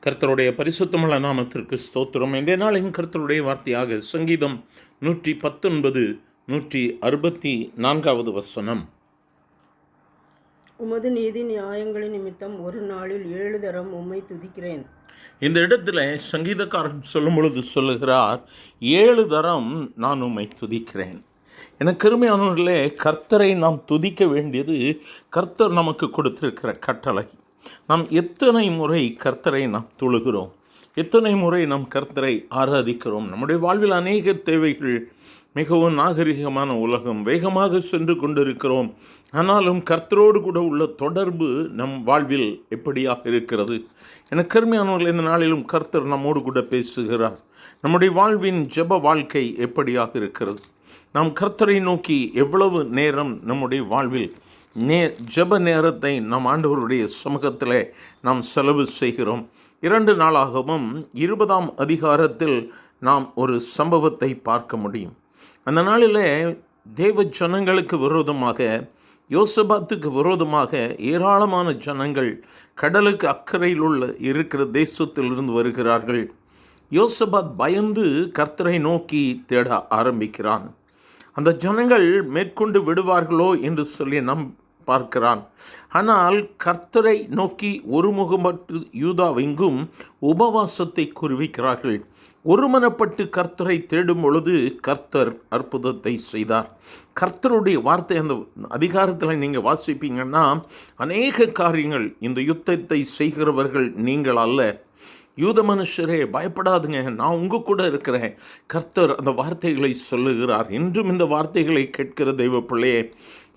கர்த்தருடைய பரிசுத்தமுள்ள நாமத்திற்கு ஸ்தோத்திரம். இன்றைய நாளின் கர்த்தருடைய வார்த்தையாக சங்கீதம் 119 164 வசனம். உமது நீதி நியாயங்களின் நிமித்தம் ஒரு நாளில் 7 தரம் உம்மை துதிக்கிறேன். இந்த இடத்துல சங்கீதக்காரன் சொல்லும் பொழுது சொல்லுகிறார், 7 தரம் நான் உம்மை துதிக்கிறேன். எனக்கு அருமையானவர்களே, கர்த்தரை நாம் துதிக்க வேண்டியது கர்த்தர் நமக்கு கொடுத்திருக்கிற கட்டளை. நாம் எத்தனை முறை கர்த்தரை நாம் தொழுகிறோம், எத்தனை முறை நாம் கர்த்தரை ஆராதிக்கிறோம். நம்முடைய வாழ்வில் அநேக தேவைகள், மிகவும் நாகரிகமான உலகம், வேகமாக சென்று கொண்டிருக்கிறோம். ஆனாலும் கர்த்தரோடு கூட உள்ள தொடர்பு நம் வாழ்வில் எப்படியாக இருக்கிறது? எனக்கு அருமையானவர்கள், இந்த நாளிலும் கர்த்தர் நம்மோடு கூட பேசுகிறார். நம்முடைய வாழ்வின் ஜெப வாழ்க்கை எப்படியாக இருக்கிறது? நாம் கர்த்தரை நோக்கி எவ்வளவு நேரம் நம்முடைய வாழ்வில் ஜெப நேரத்தை நம் ஆண்டவருடைய சமூகத்தில் நாம் செலவு செய்கிறோம்? 2 நாளாகவும் 20ஆம் அதிகாரத்தில் நாம் ஒரு சம்பவத்தை பார்க்க முடியும். அந்த நாளில் தேவ ஜனங்களுக்கு விரோதமாக, யோசபாத்துக்கு விரோதமாக ஏராளமான ஜனங்கள் கடலுக்கு அக்கறையில் இருக்கிற தேசத்திலிருந்து வருகிறார்கள். யோசபாத் பயந்து கர்த்தரை நோக்கி தேட ஆரம்பிக்கிறான். அந்த ஜனங்கள் மேற்கொண்டு விடுவார்களோ என்று சொல்லி நாம் பார்க்கிறான். ஆனால் கர்த்தரை நோக்கி ஒருமுகப்பட்டு யூதாவெங்கும் உபவாசத்தை குறுவிக்கிறார்கள். ஒருமனப்பட்டு கர்த்தரை தேடும் பொழுது கர்த்தர் அற்புதத்தை செய்தார். கர்த்தருடைய வார்த்தை அந்த அதிகாரத்தில் நீங்கள் வாசிப்பீங்கன்னா, அநேக காரியங்கள், இந்த யுத்தத்தை செய்கிறவர்கள் நீங்கள் அல்ல, யூத மனுஷரே பயப்படாதுங்க, நான் உங்கள் கூட இருக்கிறேன். கர்த்தர் அந்த வார்த்தைகளை சொல்லுகிறார். இன்றும் இந்த வார்த்தைகளை கேட்கிற தெய்வ பிள்ளையே,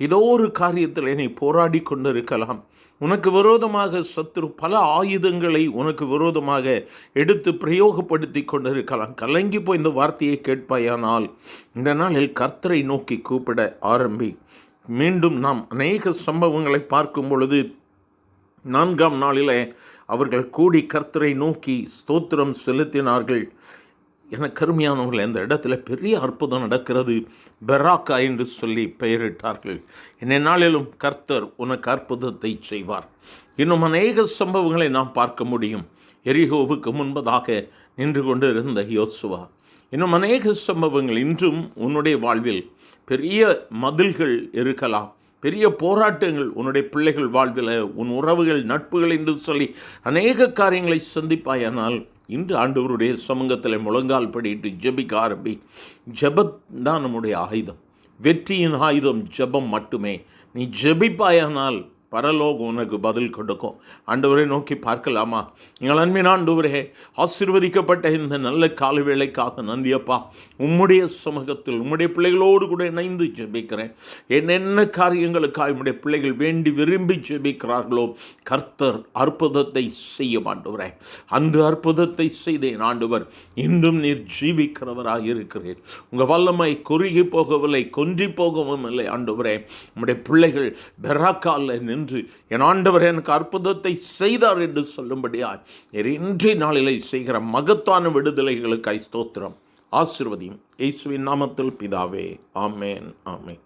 ஏதோ ஒரு காரியத்தில் நீ போராடி கொண்டு இருக்கலாம். உனக்கு விரோதமாக சத்துரு பல ஆயுதங்களை உனக்கு விரோதமாக எடுத்து பிரயோகப்படுத்தி கொண்டு இருக்கலாம். கலங்கி போய் இந்த வார்த்தையை கேட்பாயானால் இந்த நாளில் கர்த்தரை நோக்கி கூப்பிட ஆரம்பி. மீண்டும் நாம் அநேக சம்பவங்களை பார்க்கும் பொழுது 4ஆம் நாளில் அவர்கள் கூடி கர்த்தரை நோக்கி ஸ்தோத்திரம் செலுத்தினார்கள். எனக்கு அருமையானவர்கள், இந்த இடத்துல பெரிய அற்புதம் நடக்கிறது. பெராக்கா என்று சொல்லி பெயரிட்டார்கள். இந்த நாளிலும் கர்த்தர் உனக்கு அற்புதத்தை செய்வார். இன்னும் அநேக சம்பவங்களை நாம் பார்க்க முடியும். எரிகோவுக்கு முன்பதாக நின்று கொண்டு இருந்த யோசுவா. இன்னும் அநேக சம்பவங்கள். இன்றும் உன்னுடைய வாழ்வில் பெரிய மதில்கள் இருக்கலாம், பெரிய போராட்டங்கள் உன்னுடைய பிள்ளைகள் வாழ்வில், உன் உறவுகள், நட்புகள் என்று சொல்லி அநேக காரியங்களை சந்திப்பாயானால் இன்று ஆண்டவருடைய சமூகத்தில் முழங்கால் படிட்டு ஜெபிக்க ஆரம்பி. ஜெபம் தான் நம்முடைய ஆயுதம். வெற்றியின் ஆயுதம் ஜெபம் மட்டுமே. நீ ஜெபிப்பாயானால் பரலோகம் உனக்கு பதில் கொடுக்கும். ஆண்டவரை நோக்கி பார்க்கலாமா? எங்கள் அன்பின் ஆண்டவரே, ஆசீர்வதிக்கப்பட்ட இந்த நல்ல கால வேளைக்காக நன்றியப்பா. உம்முடைய சமூகத்தில் உம்முடைய பிள்ளைகளோடு கூட இணைந்து ஜெபிக்கிறேன். என்னென்ன காரியங்களுக்காக உம்முடைய பிள்ளைகள் வேண்டி விரும்பி ஜெபிக்கிறார்களோ கர்த்தர் அற்புதத்தை செய்யும் ஆண்டவரே. அன்று அற்புதத்தை செய்தேன் ஆண்டவர், இன்றும் நீர் ஜீவிக்கிறவராக இருக்கிறீர். உங்கள் வல்லமை குறுகி போகவில்லை, கொன்றி போகவும் இல்லை ஆண்டவரே. உம்முடைய பிள்ளைகள் பெராக்கால நின்று என் ஆண்டவர் எனக்கு அற்புதத்தை செய்தார் என்று சொல்லும்படியாய் இன்றைய நாளிலே செய்கிற மகத்தான விடுதலைகளுக்காய் ஸ்தோத்திரம். ஆசீர்வதியும் இயேசுவின் நாமத்தில் பிதாவே. ஆமேன், ஆமேன்.